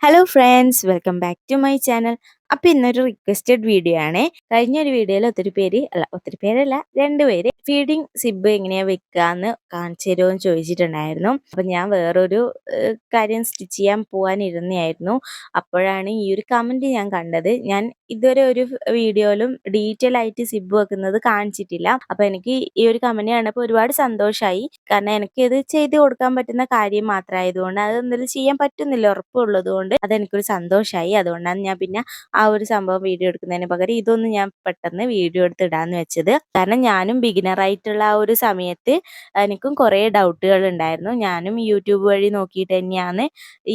Hello friends, welcome back to my channel. അപ്പോൾ ഇന്നൊരു requested video ആണ്. കഴിഞ്ഞൊരു വീഡിയോയിൽ ഒത്തിരി പേരല്ല, രണ്ടുപേര് ഫീഡിങ് സിബ് എങ്ങനെയാണ് വെക്കുക എന്ന് കാണിച്ചു തരുമോ എന്ന് ചോദിച്ചിട്ടുണ്ടായിരുന്നു. അപ്പം ഞാൻ വേറൊരു കാര്യം സ്റ്റിച്ച് ചെയ്യാൻ പോകാനിരുന്നായിരുന്നു. അപ്പോഴാണ് ഈ ഒരു കമൻറ്റ് ഞാൻ കണ്ടത്. ഞാൻ ഇതുവരെ ഒരു വീഡിയോയിലും ഡീറ്റെയിൽ ആയിട്ട് സിബ് വെക്കുന്നത് കാണിച്ചിട്ടില്ല. അപ്പോൾ എനിക്ക് ഈ ഒരു കമൻറ്റ് കണ്ടപ്പോൾ ഒരുപാട് സന്തോഷമായി. കാരണം എനിക്കിത് ചെയ്ത് കൊടുക്കാൻ പറ്റുന്ന കാര്യം മാത്രമായതുകൊണ്ട് അത് എന്തെങ്കിലും ചെയ്യാൻ പറ്റുന്നില്ല ഉറപ്പുള്ളത് കൊണ്ട് അതെനിക്കൊരു സന്തോഷമായി. അതുകൊണ്ടാണ് ഞാൻ പിന്നെ ആ ഒരു സംഭവം വീഡിയോ എടുക്കുന്നതിന് പകരം ഇതൊന്ന് ഞാൻ പെട്ടെന്ന് വീഡിയോ എടുത്ത് ഇടാന്ന് വെച്ചത്. കാരണം ഞാനും ബിഗിനർ ആയിട്ടുള്ള ആ ഒരു സമയത്ത് എനിക്കും കുറേ ഡൗട്ടുകൾ ഉണ്ടായിരുന്നു. ഞാനും യൂട്യൂബ് വഴി നോക്കിയിട്ട് തന്നെയാണ്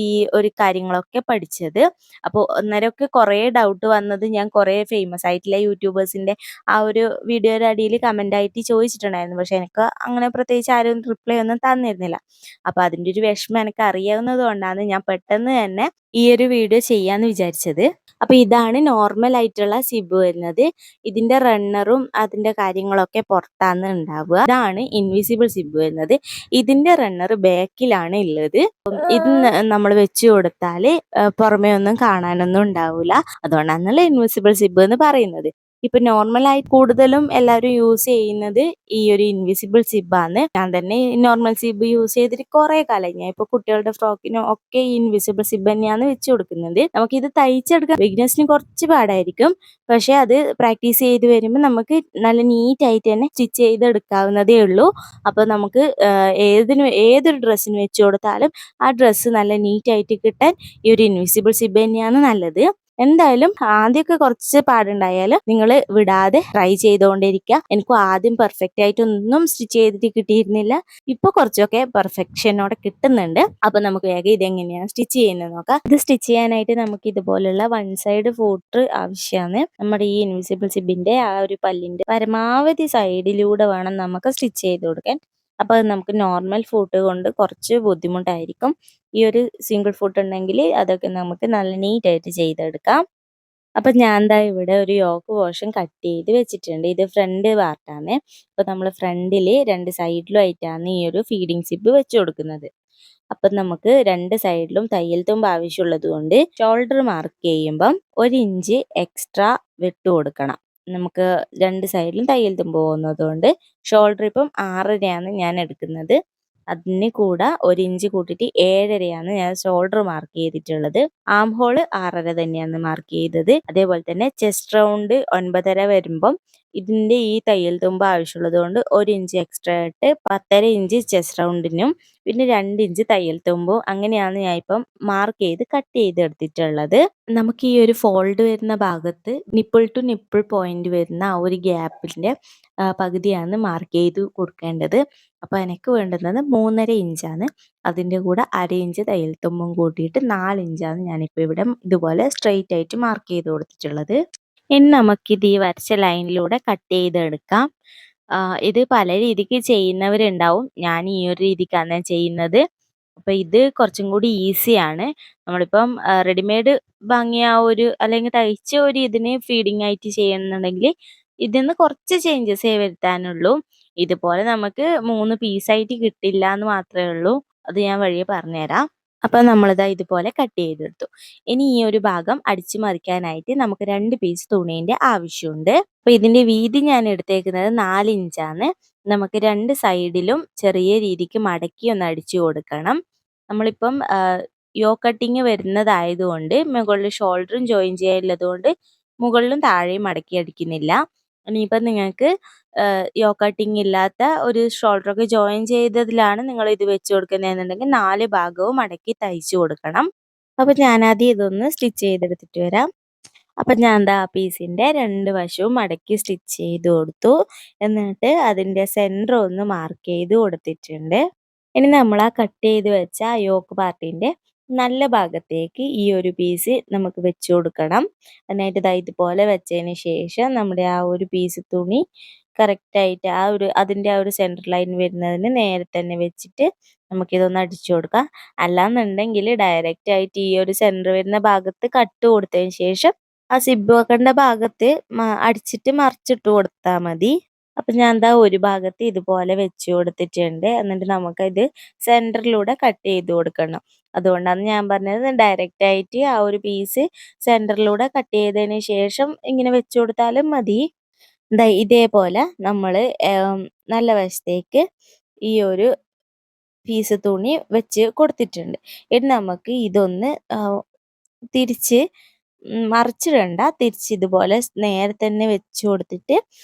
ഈ ഒരു കാര്യങ്ങളൊക്കെ പഠിച്ചത്. അപ്പോൾ അന്നേരമൊക്കെ കുറേ ഡൗട്ട് വന്നത് ഞാൻ കുറേ ഫേമസ് ആയിട്ടുള്ള യൂട്യൂബേഴ്സിൻ്റെ ആ ഒരു വീഡിയോയുടെ അടിയിൽ കമൻ്റ് ആയിട്ട് ചോദിച്ചിട്ടുണ്ടായിരുന്നു. പക്ഷെ എനിക്ക് അങ്ങനെ പ്രത്യേകിച്ച് ആരും റിപ്ലൈ ഒന്നും തന്നിരുന്നില്ല. അപ്പോൾ അതിൻ്റെ ഒരു വിഷമം എനിക്ക് അറിയാവുന്നത് കൊണ്ടാണ് ഞാൻ പെട്ടെന്ന് തന്നെ ഈ ഒരു വീഡിയോ ചെയ്യാന്ന് വിചാരിച്ചത്. അപ്പോൾ ഇതാണ് നോർമൽ ആയിട്ടുള്ള സിബ് വരുന്നത്. ഇതിൻ്റെ റണ്ണറും അതിൻ്റെ കാര്യങ്ങളൊക്കെ പുറത്താണ് ഉണ്ടാവുക. ഇതാണ് ഇൻവിസിബിൾ സിബ് വരുന്നത്. ഇതിൻ്റെ റണ്ണർ ബാക്കിലാണ് ഉള്ളത്. ഇത് നമ്മൾ വെച്ച് കൊടുത്താൽ പുറമേ ഒന്നും കാണാനൊന്നും ഉണ്ടാവില്ല. അതുകൊണ്ടാണല്ലോ ഇൻവിസിബിൾ സിബ് എന്ന് പറയുന്നത്. ഇപ്പൊ നോർമലായി കൂടുതലും എല്ലാവരും യൂസ് ചെയ്യുന്നത് ഈ ഒരു ഇൻവിസിബിൾ സിബാണ്. ഞാൻ തന്നെ നോർമൽ സിബ് യൂസ് ചെയ്തിട്ട് കുറെ കാലം ഞാൻ ഇപ്പൊ കുട്ടികളുടെ ഫ്രോക്കിനും ഒക്കെ ഈ ഇൻവിസിബിൾ സിബ് തന്നെയാണ് വെച്ച് കൊടുക്കുന്നത്. നമുക്കിത് തയ്ച്ചെടുക്കാൻ ബിഗിനേഴ്സിന് കുറച്ച് പാടായിരിക്കും. പക്ഷെ അത് പ്രാക്ടീസ് ചെയ്ത് വരുമ്പോൾ നമുക്ക് നല്ല നീറ്റ് ആയിട്ട് തന്നെ സ്റ്റിച്ച് ചെയ്തെടുക്കാവുന്നതേ ഉള്ളൂ. അപ്പോൾ നമുക്ക് ഏതൊരു ഡ്രസ്സിന് വെച്ച് കൊടുത്താലും ആ ഡ്രസ്സ് നല്ല നീറ്റ് ആയിട്ട് കിട്ടാൻ ഈ ഒരു ഇൻവിസിബിൾ സിബ് തന്നെയാണ് നല്ലത്. എന്തായാലും ആദ്യമൊക്കെ കുറച്ച് പാടുണ്ടായാലും നിങ്ങൾ വിടാതെ ട്രൈ ചെയ്തുകൊണ്ടിരിക്കുക. എനിക്കും ആദ്യം പെർഫെക്റ്റ് ആയിട്ടൊന്നും സ്റ്റിച്ച് ചെയ്തിട്ട് കിട്ടിയിരുന്നില്ല. ഇപ്പൊ കുറച്ചൊക്കെ പെർഫെക്ഷനോടെ കിട്ടുന്നുണ്ട്. അപ്പൊ നമുക്ക് വേഗം ഇതെങ്ങനെയാണ് സ്റ്റിച്ച് ചെയ്യുന്നത് നോക്കാം. ഇത് സ്റ്റിച്ച് ചെയ്യാനായിട്ട് നമുക്ക് ഇതുപോലുള്ള വൺ സൈഡ് ഫൂട്ടർ ആവശ്യമാണ്. നമ്മുടെ ഈ ഇൻവിസിബിൾ സിബിന്റെ ആ ഒരു പല്ലിന്റെ പരമാവധി സൈഡിലൂടെ വേണം നമുക്ക് സ്റ്റിച്ച് ചെയ്ത് കൊടുക്കാൻ. അപ്പോൾ അത് നമുക്ക് നോർമൽ ഫൂട്ട് കൊണ്ട് കുറച്ച് ബുദ്ധിമുട്ടായിരിക്കും. ഈ ഒരു സിംഗിൾ ഫൂട്ട് ഉണ്ടെങ്കിൽ അതൊക്കെ നമുക്ക് നല്ല നീറ്റ് ആയിട്ട് ചെയ്തെടുക്കാം. അപ്പം ഞാൻ ദാ ഇവിടെ ഒരു യോക്ക് പോർഷൻ കട്ട് ചെയ്ത് വെച്ചിട്ടുണ്ട്. ഇത് ഫ്രണ്ട് പാർട്ടാണ്. അപ്പോൾ നമ്മൾ ഫ്രണ്ടിൽ രണ്ട് സൈഡിലും ആയിട്ടാണ് ഈ ഒരു ഫീഡിങ് സിബ് വെച്ച് കൊടുക്കുന്നത്. അപ്പം നമുക്ക് രണ്ട് സൈഡിലും തയ്യൽ തുമ്പ് ആവശ്യമുള്ളത് കൊണ്ട് ഷോൾഡർ മാർക്ക് ചെയ്യുമ്പം 1 ഇഞ്ച് എക്സ്ട്രാ വിട്ട് കൊടുക്കണം. നമുക്ക് രണ്ട് സൈഡിലും തയ്യൽ തുമ്പ് പോകുന്നത് കൊണ്ട് ഷോൾഡർ ഇപ്പം 6.5 ഞാൻ എടുക്കുന്നത്. അതിന് കൂടെ 1 ഇഞ്ച് കൂട്ടിയിട്ട് 7.5 ഞാൻ ഷോൾഡർ മാർക്ക് ചെയ്തിട്ടുള്ളത്. ആം ഹോള് 6.5 തന്നെയാണ് മാർക്ക് ചെയ്തത്. അതേപോലെ തന്നെ ചെസ്റ്റ് റൗണ്ട് 9.5 വരുമ്പം ഇതിന്റെ ഈ തയ്യൽ തുമ്പ് ആവശ്യമുള്ളത് കൊണ്ട് 1 ഇഞ്ച് എക്സ്ട്രാ ഇട്ട് 10.5 ഇഞ്ച് ചെസ്റ്റ് റൗണ്ടിനും പിന്നെ 2 ഇഞ്ച് തയ്യൽ തുമ്പും അങ്ങനെയാണ് ഞാൻ ഇപ്പം മാർക്ക് ചെയ്ത് കട്ട് ചെയ്തെടുത്തിട്ടുള്ളത്. നമുക്ക് ഈ ഒരു ഫോൾഡ് വരുന്ന ഭാഗത്ത് നിപ്പിൾ ടു നിപ്പിൾ പോയിന്റ് വരുന്ന ആ ഒരു ഗ്യാപ്പിന്റെ പകുതിയാണ് മാർക്ക് ചെയ്ത് കൊടുക്കേണ്ടത്. അപ്പോൾ എനിക്ക് വേണ്ടുന്നത് 3.5 ഇഞ്ചാണ്. അതിൻ്റെ കൂടെ 1/2 ഇഞ്ച് തയ്യൽ തുമ്പും കൂട്ടിയിട്ട് 4 ഇഞ്ചാണ് ഞാനിപ്പോൾ ഇവിടെ ഇതുപോലെ സ്ട്രെയിറ്റ് ആയിട്ട് മാർക്ക് ചെയ്ത് കൊടുത്തിട്ടുള്ളത്. ഇനി നമുക്കിത് ഈ വരച്ച ലൈനിലൂടെ കട്ട് ചെയ്തെടുക്കാം. ഇത് പല രീതിക്ക് ചെയ്യുന്നവരുണ്ടാവും. ഞാൻ ഈ ഒരു രീതിക്കാണ് ചെയ്യുന്നത്. അപ്പോൾ ഇത് കുറച്ചും കൂടി ഈസിയാണ്. നമ്മളിപ്പം റെഡിമെയ്ഡ് വാങ്ങിയ ആ ഒരു അല്ലെങ്കിൽ തയ്ച്ച ഒരു ഇതിന് ഫീഡിങ് ആയിട്ട് ചെയ്യുന്നുണ്ടെങ്കിൽ ഇതിന്ന് കുറച്ച് ചേഞ്ചസേ വരുത്താനുള്ളൂ. ഇതുപോലെ നമുക്ക് 3 പീസായിട്ട് കിട്ടില്ല എന്ന് മാത്രമേ ഉള്ളൂ. അത് ഞാൻ വഴിയെ പറഞ്ഞുതരാം. അപ്പം നമ്മളിതാ ഇതുപോലെ കട്ട് ചെയ്തെടുത്തു. ഇനി ഈ ഒരു ഭാഗം അടിച്ചു മറിക്കാനായിട്ട് നമുക്ക് 2 പീസ് തുണീൻ്റെ ആവശ്യമുണ്ട്. അപ്പോൾ ഇതിൻ്റെ വീതി ഞാൻ എടുത്തേക്കുന്നത് 4 ഇഞ്ചാണ്. നമുക്ക് രണ്ട് സൈഡിലും ചെറിയ രീതിക്ക് മടക്കി ഒന്ന് അടിച്ചു കൊടുക്കണം. നമ്മളിപ്പം യോ കട്ടിങ് വരുന്നതായതുകൊണ്ട് മുകളിൽ ഷോൾഡറും ജോയിൻ ചെയ്യാനുള്ളത് കൊണ്ട് മുകളിലും താഴെയും മടക്കി അടിക്കുന്നില്ല. ഇനിയിപ്പം നിങ്ങൾക്ക് യോ കട്ടിങ് ഇല്ലാത്ത ഒരു ഷോൾഡറൊക്കെ ജോയിൻ ചെയ്തതിലാണ് നിങ്ങൾ ഇത് വെച്ച് കൊടുക്കുന്നതെന്നുണ്ടെങ്കിൽ 4 ഭാഗവും മടക്കി തയ്ച്ചു കൊടുക്കണം. അപ്പം ഞാനാദ്യം ഇതൊന്ന് സ്റ്റിച്ച് ചെയ്തെടുത്തിട്ട് വരാം. അപ്പം ഞാൻ എന്താ ആ പീസിൻ്റെ 2 വശവും മടക്കി സ്റ്റിച്ച് ചെയ്ത് കൊടുത്തു. എന്നിട്ട് അതിൻ്റെ സെൻറ്റർ ഒന്ന് മാർക്ക് ചെയ്ത് കൊടുത്തിട്ടുണ്ട്. ഇനി നമ്മൾ ആ കട്ട് ചെയ്ത് വെച്ച ആ യോക്ക് പാർട്ടിൻ്റെ നല്ല ഭാഗത്തേക്ക് ഈ ഒരു പീസ് നമുക്ക് വെച്ച് കൊടുക്കണം. എന്നിട്ട് ഇതാ ഇതുപോലെ വെച്ചതിന് ശേഷം നമ്മുടെ ആ ഒരു പീസ് തുണി കറക്റ്റായിട്ട് അതിൻ്റെ ആ ഒരു സെൻറ്റർ ലൈൻ വരുന്നതിന് നേരെ തന്നെ വെച്ചിട്ട് നമുക്കിതൊന്ന് അടിച്ചു കൊടുക്കാം. അല്ലാന്നുണ്ടെങ്കിൽ ഡയറക്റ്റ് ആയിട്ട് ഈ ഒരു സെൻറ്റർ വരുന്ന ഭാഗത്ത് കട്ട് കൊടുത്തതിന് ശേഷം ആ സിബ് വെക്കേണ്ട ഭാഗത്ത് അടിച്ചിട്ട് മറിച്ചിട്ട് കൊടുത്താൽ മതി. അപ്പൊ ഞാൻ ദാ ഒരു ഭാഗത്ത് ഇതുപോലെ വെച്ച് കൊടുത്തിട്ടുണ്ട്. എന്നിട്ട് നമുക്കിത് സെന്ററിലൂടെ കട്ട് ചെയ്ത് കൊടുക്കണം. അതുകൊണ്ടാണ് ഞാൻ പറഞ്ഞത് ഡയറക്റ്റ് ആയിട്ട് ആ ഒരു പീസ് സെന്ററിലൂടെ കട്ട് ചെയ്തതിന് ശേഷം ഇങ്ങനെ വെച്ച് കൊടുത്താലും മതി. ദാ ഇതേപോലെ നമ്മള് നല്ല വശത്തേക്ക് ഈ ഒരു പീസ് തുണി വെച്ച് കൊടുത്തിട്ടുണ്ട്. ഇനി നമുക്ക് ഇതൊന്ന് തിരിച്ച് മറിച്ചിടണ്ട. തിരിച്ച് ഇതുപോലെ നേരെ തന്നെ വെച്ച് കൊടുത്തിട്ട്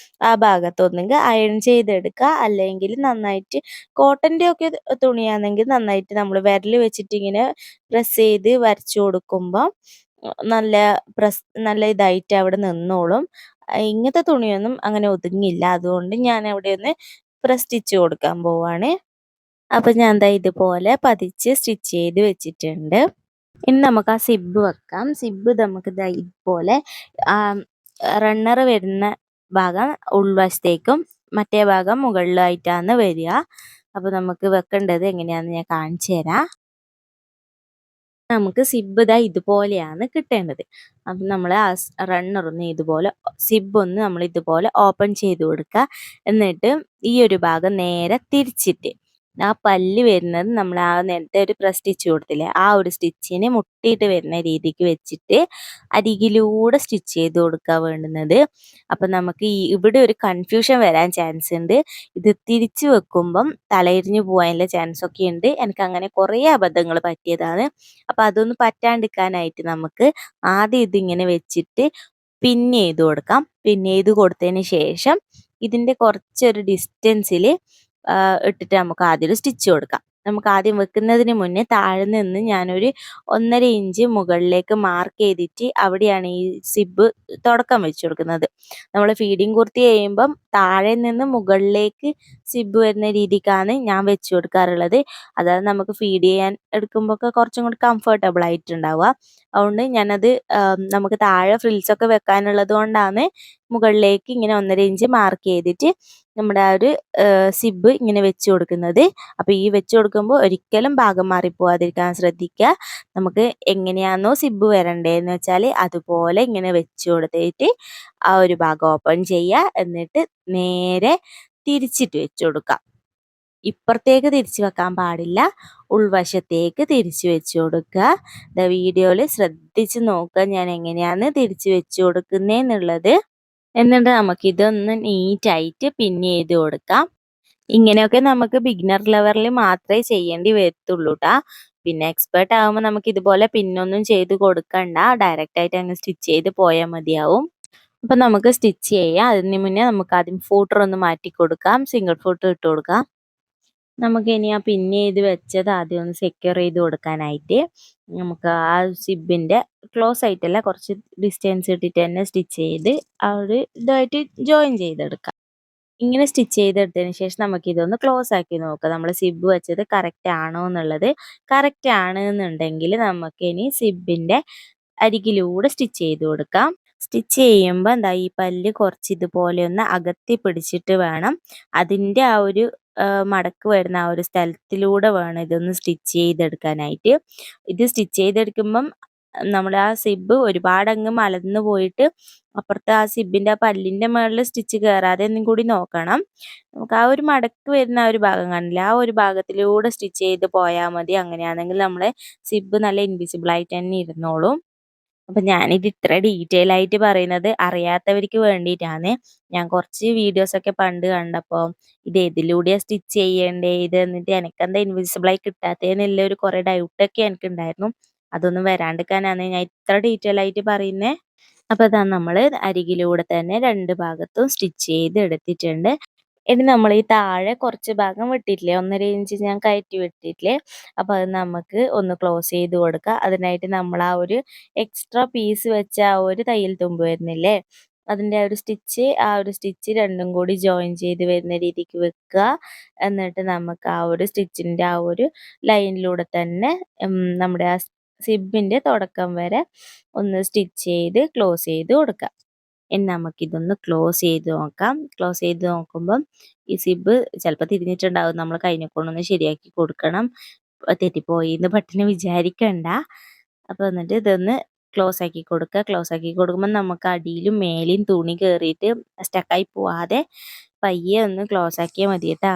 ആ ഭാഗത്ത് ഒന്നെങ്കിൽ അയൺ ചെയ്തെടുക്കുക, അല്ലെങ്കിൽ നന്നായിട്ട് കോട്ടൻ്റെ ഒക്കെ തുണിയാണെങ്കിൽ നന്നായിട്ട് നമ്മൾ വിരൽ വെച്ചിട്ട് ഇങ്ങനെ പ്രസ് ചെയ്ത് വരച്ചു കൊടുക്കുമ്പോൾ നല്ല നല്ല ഇതായിട്ട് അവിടെ നിന്നോളും. ഇങ്ങനത്തെ തുണിയൊന്നും അങ്ങനെ ഒതുങ്ങില്ല. അതുകൊണ്ട് ഞാൻ അവിടെ ഒന്ന് സ്റ്റിച്ച് കൊടുക്കാൻ പോവാണ്. അപ്പൊ ഞാൻ ദാ ഇതുപോലെ പതിച്ച് സ്റ്റിച്ച് ചെയ്ത് വെച്ചിട്ടുണ്ട്. ഇനി നമുക്ക് ആ സിബ് വെക്കാം. സിബ് നമുക്ക് ദാ ഇതുപോലെ റണ്ണർ വരുന്ന ഭാഗം ഉൾവശത്തേക്കും മറ്റേ ഭാഗം മുകളിലായിട്ടാണ് വരിക. അപ്പൊ നമുക്ക് വെക്കേണ്ടത് എങ്ങനെയാന്ന് ഞാൻ കാണിച്ചു തരാം. നമുക്ക് സിബ് ദാ ഇതുപോലെയാണ് കിട്ടേണ്ടത്. അപ്പം നമ്മൾ ആ റണ്ണർ ഒന്ന് ഇതുപോലെ സിബ് ഒന്ന് നമ്മൾ ഇതുപോലെ ഓപ്പൺ ചെയ്ത് കൊടുക്കുക. എന്നിട്ട് ഈ ഒരു ഭാഗം നേരെ തിരിച്ചിട്ട് ആ പല്ല് വരുന്നത് നമ്മൾ ആ നേരത്തെ ഒരു സ്റ്റിച്ച് കൊടുത്തില്ലേ, ആ ഒരു സ്റ്റിച്ചിന് മുട്ടിയിട്ട് വരുന്ന രീതിക്ക് വെച്ചിട്ട് അരികിലൂടെ സ്റ്റിച്ച് ചെയ്ത് കൊടുക്കുക വേണ്ടുന്നത്. അപ്പം നമുക്ക് ഇവിടെ ഒരു കൺഫ്യൂഷൻ വരാൻ ചാൻസ് ഉണ്ട്. ഇത് തിരിച്ചു വെക്കുമ്പം തലയിരിഞ്ഞു പോകാനുള്ള ചാൻസ് ഒക്കെ ഉണ്ട്. എനിക്ക് അങ്ങനെ കുറേ അബദ്ധങ്ങൾ പറ്റിയതാണ്. അപ്പം അതൊന്നും പറ്റാണ്ടിരിക്കാനായിട്ട് നമുക്ക് ആദ്യം ഇതിങ്ങനെ വെച്ചിട്ട് പിൻ ചെയ്ത് കൊടുക്കാം. പിൻ ചെയ്ത് കൊടുത്തതിന് ശേഷം ഇതിൻ്റെ കുറച്ചൊരു ഡിസ്റ്റൻസിൽ ഇട്ടിട്ട് നമുക്ക് ആദ്യം ഒരു സ്റ്റിച്ച് കൊടുക്കാം. നമുക്ക് ആദ്യം വെക്കുന്നതിന് മുന്നേ താഴെ നിന്ന് ഞാനൊരു 1.5 ഇഞ്ച് മുകളിലേക്ക് മാർക്ക് ചെയ്തിട്ട് അവിടെയാണ് ഈ സിബ് തുടക്കം വെച്ച് കൊടുക്കുന്നത്. നമ്മൾ ഫീഡിങ് കുർത്തി ചെയ്യുമ്പം താഴെ നിന്ന് മുകളിലേക്ക് സിബ് വരുന്ന രീതിക്കാണ് ഞാൻ വെച്ച് കൊടുക്കാറുള്ളത്. അതായത് നമുക്ക് ഫീഡ് ചെയ്യാൻ എടുക്കുമ്പോൾ കുറച്ചും കൂടി കംഫർട്ടബിൾ ആയിട്ടുണ്ടാവുക. അതുകൊണ്ട് ഞാനത് നമുക്ക് താഴെ ഫ്രിൽസൊക്കെ വെക്കാനുള്ളത് കൊണ്ടാണ് മുകളിലേക്ക് ഇങ്ങനെ 1.5 ഇഞ്ച് മാർക്ക് ചെയ്തിട്ട് നമ്മുടെ ആ ഒരു സിബ് ഇങ്ങനെ വെച്ച് കൊടുക്കുന്നത്. അപ്പോൾ ഈ വെച്ച് കൊടുക്കുമ്പോൾ ഒരിക്കലും ഭാഗം മാറിപ്പോവാതിരിക്കാൻ ശ്രദ്ധിക്കുക. നമുക്ക് എങ്ങനെയാണോ സിബ് വരണ്ടേന്ന് വെച്ചാൽ അതുപോലെ ഇങ്ങനെ വെച്ച് കൊടുത്തിട്ട് ആ ഒരു ഭാഗം ഓപ്പൺ ചെയ്യുക. എന്നിട്ട് നേരെ തിരിച്ചിട്ട് വെച്ച് കൊടുക്കാം. ഇപ്പുറത്തേക്ക് തിരിച്ചു വെക്കാൻ പാടില്ല, ഉൾവശത്തേക്ക് തിരിച്ചു വെച്ച് കൊടുക്കുക. വീഡിയോയിൽ ശ്രദ്ധിച്ച് നോക്കുക ഞാൻ എങ്ങനെയാണ് തിരിച്ചു വെച്ച് കൊടുക്കുന്നതെന്നുള്ളത്. എന്നിട്ട് നമുക്ക് ഇതൊന്ന് നീറ്റായിട്ട് പിൻ ചെയ്ത് കൊടുക്കാം. ഇങ്ങനെയൊക്കെ നമുക്ക് ബിഗിനർ ലെവലിൽ മാത്രമേ ചെയ്യേണ്ടി വരത്തുള്ളൂ ട്ടാ. പിന്നെ എക്സ്പേർട്ട് ആകുമ്പോൾ നമുക്ക് ഇതുപോലെ പിന്നൊന്നും ചെയ്ത് കൊടുക്കണ്ട, ഡയറക്റ്റ് ആയിട്ട് അങ്ങ് സ്റ്റിച്ച് ചെയ്ത് പോയാൽ മതിയാവും. അപ്പൊ നമുക്ക് സ്റ്റിച്ച് ചെയ്യാം. അതിന് മുന്നേ നമുക്ക് ആദ്യം ഫൂട്ടർ ഒന്ന് മാറ്റി കൊടുക്കാം. സിംഗിൾ ഫൂട്ടർ ഇട്ട് കൊടുക്കാം. നമുക്ക് ഇനി ആ പിൻ ചെയ്ത് വെച്ചത് ആദ്യം ഒന്ന് സെക്യൂർ ചെയ്ത് കൊടുക്കാനായിട്ട് നമുക്ക് ആ സിബിൻ്റെ ക്ലോസ് ആയിട്ടല്ല, കുറച്ച് ഡിസ്റ്റൻസ് ഇട്ടിട്ട് തന്നെ സ്റ്റിച്ച് ചെയ്ത് ആ ഒരു ഇതായിട്ട് ജോയിൻ ചെയ്തെടുക്കാം. ഇങ്ങനെ സ്റ്റിച്ച് ചെയ്തെടുത്തതിന് ശേഷം നമുക്ക് ഇതൊന്ന് ക്ലോസ് ആക്കി നോക്കാം. നമ്മൾ സിബ് വെച്ചത് കറക്റ്റ് ആണോ എന്നുള്ളത്. കറക്റ്റ് ആണ് എന്നുണ്ടെങ്കിൽ നമുക്ക് ഇനി സിബിൻ്റെ അരികിലൂടെ സ്റ്റിച്ച് ചെയ്ത് കൊടുക്കാം. സ്റ്റിച്ച് ചെയ്യുമ്പോൾ എന്താ ഈ പല്ല് കുറച്ച് ഇതുപോലെ ഒന്ന് അകത്തി പിടിച്ചിട്ട് വേണം, അതിൻ്റെ ആ ഒരു മടക്ക് വരുന്ന ആ ഒരു സ്ഥലത്തിലൂടെ വേണം ഇതൊന്ന് സ്റ്റിച്ച് ചെയ്തെടുക്കാനായിട്ട്. ഇത് സ്റ്റിച്ച് ചെയ്തെടുക്കുമ്പം നമ്മൾ ആ സിബ് ഒരുപാട് അങ്ങ് മലന്ന് പോയിട്ട് അപ്പുറത്തെ ആ സിബിൻ്റെ ആ പല്ലിൻ്റെ മുകളിൽ സ്റ്റിച്ച് കയറാതെ ഒന്നും കൂടി നോക്കണം. നമുക്ക് ആ ഒരു മടക്ക് വരുന്ന ആ ഒരു ഭാഗം കാണില്ല, ആ ഒരു ഭാഗത്തിലൂടെ സ്റ്റിച്ച് ചെയ്ത് പോയാൽ മതി. അങ്ങനെയാണെങ്കിൽ നമ്മളെ സിബ് നല്ല ഇൻവിസിബിൾ ആയിട്ട് തന്നെ ഇരുന്നോളും. അപ്പം ഞാനിത് ഇത്ര ഡീറ്റെയിൽ ആയിട്ട് പറയുന്നത് അറിയാത്തവർക്ക് വേണ്ടിയിട്ടാണ്. ഞാൻ കുറച്ച് വീഡിയോസൊക്കെ പണ്ട് കണ്ടപ്പോൾ ഇത് ഏതിലൂടെയാണ് സ്റ്റിച്ച് ചെയ്യേണ്ടേ, ഇത് എന്നിട്ട് എനിക്കെന്താ ഇൻവിസിബിളായി കിട്ടാത്തതെന്നുള്ള ഒരു കുറേ ഡൗട്ടൊക്കെ എനിക്കുണ്ടായിരുന്നു. അതൊന്നും വരാണ്ടിരിക്കാനാണ് ഞാൻ ഇത്ര ഡീറ്റെയിൽ ആയിട്ട് പറയുന്നത്. അപ്പോൾ ഇതാ നമ്മൾ അരികിലൂടെ തന്നെ രണ്ട് ഭാഗത്തും സ്റ്റിച്ച് ചെയ്ത് എടുത്തിട്ടുണ്ട്. ഇനി നമ്മൾ ഈ താഴെ കുറച്ച് ഭാഗം വിട്ടിട്ടില്ലേ, 1.5 ഇഞ്ച് ഞാൻ കയറ്റി വിട്ടിട്ടില്ലേ, അപ്പോൾ അത് നമുക്ക് ഒന്ന് ക്ലോസ് ചെയ്ത് കൊടുക്കുക. അതിനായിട്ട് നമ്മൾ ആ ഒരു എക്സ്ട്രാ പീസ് വെച്ച ആ ഒരു തയ്യൽ തുമ്പ് വരുന്നില്ലേ, അതിൻ്റെ ആ ഒരു സ്റ്റിച്ച് രണ്ടും കൂടി ജോയിൻ ചെയ്ത് വരുന്ന രീതിക്ക് വെക്കുക. എന്നിട്ട് നമുക്ക് ആ ഒരു സ്റ്റിച്ചിൻ്റെ ആ ഒരു ലൈനിലൂടെ തന്നെ നമ്മുടെ ആ സിബിൻ്റെ തുടക്കം വരെ ഒന്ന് സ്റ്റിച്ച് ചെയ്ത് ക്ലോസ് ചെയ്ത് കൊടുക്കുക. ഇനി നമുക്കിതൊന്ന് ക്ലോസ് ചെയ്ത് നോക്കാം. ക്ലോസ് ചെയ്ത് നോക്കുമ്പം ഈ സിബ് ചിലപ്പോൾ തിരിഞ്ഞിട്ടുണ്ടാവും, നമ്മൾ കൈനെക്കൊണ്ടൊന്ന് ശരിയാക്കി കൊടുക്കണം. തെറ്റിപ്പോയി എന്ന് പെട്ടെന്ന് വിചാരിക്കണ്ട. അപ്പോൾ എന്നിട്ട് ഇതൊന്ന് ക്ലോസ് ആക്കി കൊടുക്കുക. ക്ലോസ് ആക്കി കൊടുക്കുമ്പോൾ നമുക്ക് അടിയിലും മേലെയും തുണി കയറിയിട്ട് സ്റ്റക്കായി പോവാതെ പയ്യെ ഒന്ന് ക്ലോസ് ആക്കിയാൽ മതി കേട്ടോ.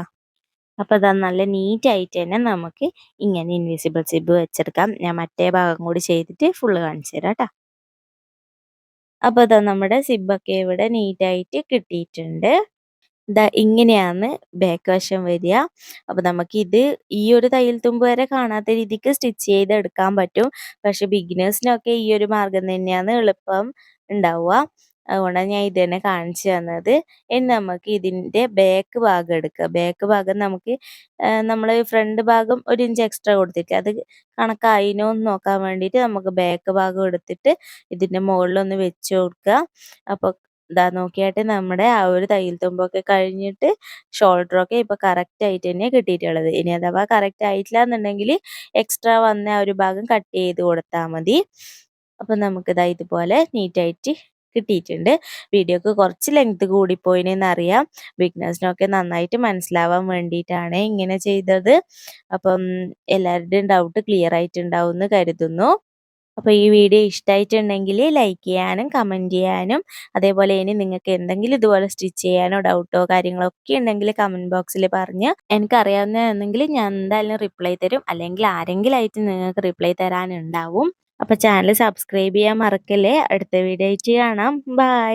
അപ്പോൾ ഇതാ നല്ല നീറ്റായിട്ട് തന്നെ നമുക്ക് ഇങ്ങനെ ഇൻവിസിബിൾ സിബ് വെച്ചെടുക്കാം. ഞാൻ മറ്റേ ഭാഗം കൂടി ചെയ്തിട്ട് ഫുള്ള് കാണിച്ചു തരാം കേട്ടോ. അപ്പോൾ ഇതാ നമ്മുടെ സിബൊക്കെ ഇവിടെ നീറ്റായിട്ട് കിട്ടിയിട്ടുണ്ട്. ദാ ഇങ്ങനെയാണ് ബാക്ക് വശം വരിക. അപ്പോൾ നമുക്കിത് ഈ ഒരു തയ്യൽ തുമ്പ് വരെ കാണാത്ത രീതിക്ക് സ്റ്റിച്ച് ചെയ്തെടുക്കാൻ പറ്റും. പക്ഷെ ബിഗിനേഴ്സിനൊക്കെ ഈ ഒരു മാർഗ്ഗം തന്നെയാണ് എളുപ്പം ഉണ്ടാവുക. അതുകൊണ്ടാണ് ഞാൻ ഇത് തന്നെ കാണിച്ചു തന്നത്. ഇനി നമുക്ക് ഇതിൻ്റെ ബാക്ക് ഭാഗം എടുക്കുക. ബാക്ക് ഭാഗം നമുക്ക് നമ്മൾ ഫ്രണ്ട് ഭാഗം 1 ഇഞ്ച് എക്സ്ട്രാ കൊടുത്തിട്ട് അത് കണക്കായിനോ എന്ന് നോക്കാൻ വേണ്ടിയിട്ട് നമുക്ക് ബാക്ക് ഭാഗം എടുത്തിട്ട് ഇതിൻ്റെ മുകളിലൊന്ന് വെച്ച് കൊടുക്കുക. അപ്പോൾ ഇതാ നോക്കിയാട്ട് നമ്മുടെ ആ ഒരു തയ്യൽ തുമ്പൊക്കെ കഴിഞ്ഞിട്ട് ഷോൾഡറൊക്കെ ഇപ്പോൾ കറക്റ്റ് ആയിട്ട് തന്നെ കിട്ടിയിട്ടുള്ളത്. ഇനി അഥവാ കറക്റ്റ് ആയിട്ടില്ല എന്നുണ്ടെങ്കിൽ എക്സ്ട്രാ വന്ന ആ ഒരു ഭാഗം കട്ട് ചെയ്ത് കൊടുത്താൽ മതി. അപ്പം നമുക്കിതാ ഇതുപോലെ നീറ്റായിട്ട് കിട്ടിയിട്ടുണ്ട്. വീഡിയോക്ക് കുറച്ച് ലെങ്ത് കൂടിപ്പോയിനെന്നറിയാം. ബിഗ്നേഴ്സിനൊക്കെ നന്നായിട്ട് മനസ്സിലാവാൻ വേണ്ടിയിട്ടാണ് ഇങ്ങനെ ചെയ്തത്. അപ്പം എല്ലാവരുടെയും ഡൗട്ട് ക്ലിയർ ആയിട്ടുണ്ടാവും എന്ന് കരുതുന്നു. അപ്പോൾ ഈ വീഡിയോ ഇഷ്ടമായിട്ടുണ്ടെങ്കിൽ ലൈക്ക് ചെയ്യാനും കമൻറ്റ് ചെയ്യാനും അതേപോലെ ഇനി നിങ്ങൾക്ക് എന്തെങ്കിലും ഇതുപോലെ സ്റ്റിച്ച് ചെയ്യാനോ ഡൗട്ടോ കാര്യങ്ങളോ ഒക്കെ ഉണ്ടെങ്കിൽ കമൻറ്റ് ബോക്സിൽ പറഞ്ഞ് എനിക്കറിയാവുന്നതാണെങ്കിൽ ഞാൻ എന്തായാലും റിപ്ലൈ തരും. അല്ലെങ്കിൽ ആരെങ്കിലും ആയിട്ട് നിങ്ങൾക്ക് റിപ്ലൈ തരാനുണ്ടാവും. അപ്പോൾ ചാനൽ സബ്സ്ക്രൈബ് ചെയ്യാൻ മറക്കല്ലേ. അടുത്ത വീഡിയോ ആയിട്ട് കാണാം. ബൈ.